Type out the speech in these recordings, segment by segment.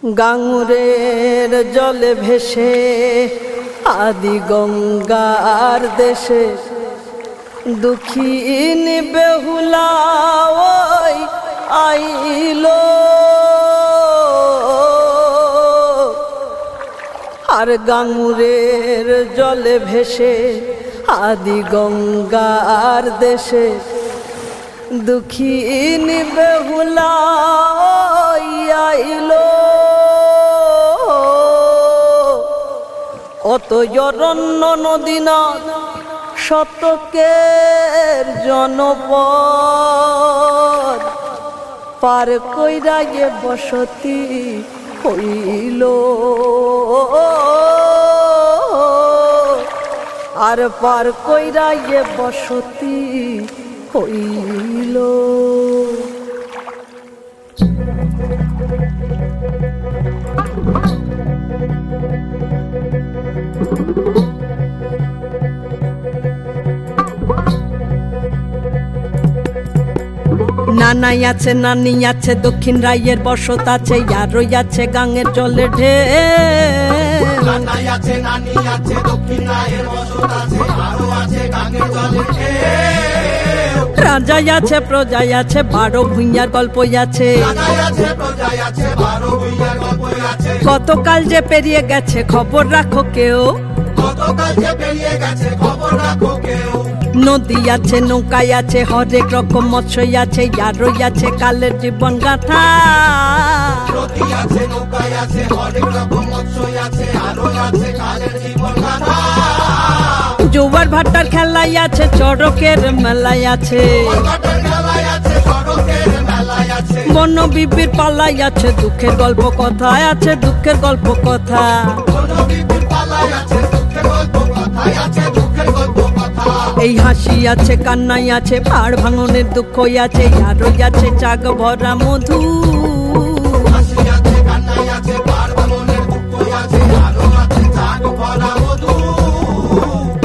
গাঙুরের জলে ভেসে আদি গঙ্গার দেশে দুঃখীন বেহুলা ওই আইলো আর গাঙুরের জলে ভেসে আদি গঙ্গার দেশে দুঃখীন বেহুলা ওই আইলো অত অরণ্য নদী নদ শতকের জনপদ পার কইরা গে বসতি হইল আর পার কইরা গে বসতি হইল। নানাই আছে নানি আছে দক্ষিণ রায়ের বসত আছে আরো আছে গাঙের জলে ঢেউ। নানাই আছে নানি আছে দক্ষিণ রায়ের বসত আছে আরো আছে গাঙের জলে ঢেউ। রাজাই আছে প্রজাই আছে 12 ভুইয়ার গল্প আছে। রাজাই আছে প্রজাই আছে 12 ভুইয়ার গল্প আছে। কতকাল যে পেরিয়ে গেছে খবর রাখো কেউ। কতকাল যে পেরিয়ে গেছে খবর রাখো কেউ। নদী আছে নৌকায় আছে হরেক রকম মৎস্যই আছে আরো আছে কালের জীবন গাথা। নদী আছে নৌকায় আছে হরেক রকম মৎস্যই আছে আরো আছে কালের জীবন গাথা। জোয়ার ভাটার খেলাই আছে চড়কের মেলাই আছে। বন বিবির পালাই আছে দুঃখের গল্প কথা আছে দুঃখের গল্প কথা। এই হাসি আছে কান্নাই আছে পাড় ভাঙনের দুঃখ আছে আরো আছে চাক ভরা মধু।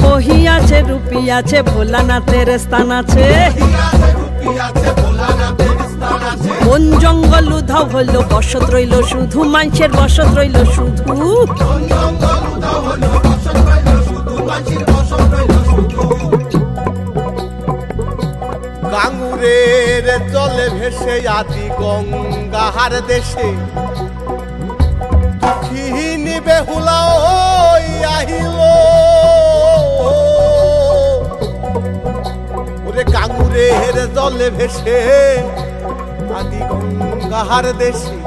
কহি আছে রূপী আছে ভোলানাথের স্থান আছে। বন জঙ্গল উধাও হইল বসত রইল শুধু মানুষের বসত রইল শুধু। গাঙুরের জলে ভেসে আদি গঙ্গার দেশে দুঃখীন বেহুলা ওই আহিল। ওরে গাঙুরের জলে ভেসে আদি গঙ্গার দেশে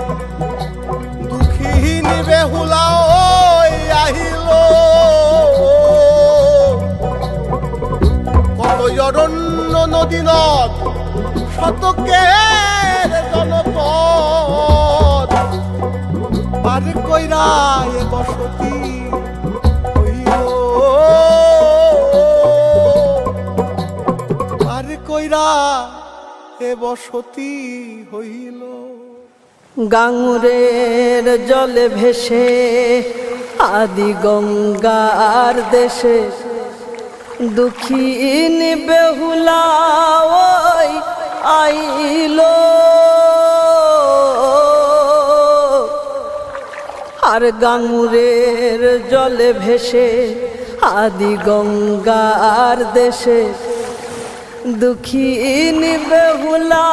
দুঃখীন বেহুলা ওই আহিল। কত অরণ্য নদী নদ শতকের জনপদ পার কইরা এ বসতি হইল পার কইরা এ বসতি হইল। গাঙুরের জলে ভেসে আদি গঙ্গার দেশে দুঃখীন বেহুলা ওই আইলো আর গাঙুরের জলে ভেসে আদি গঙ্গার দেশে দুঃখীন বেহুলা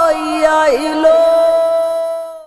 ওই আইলো।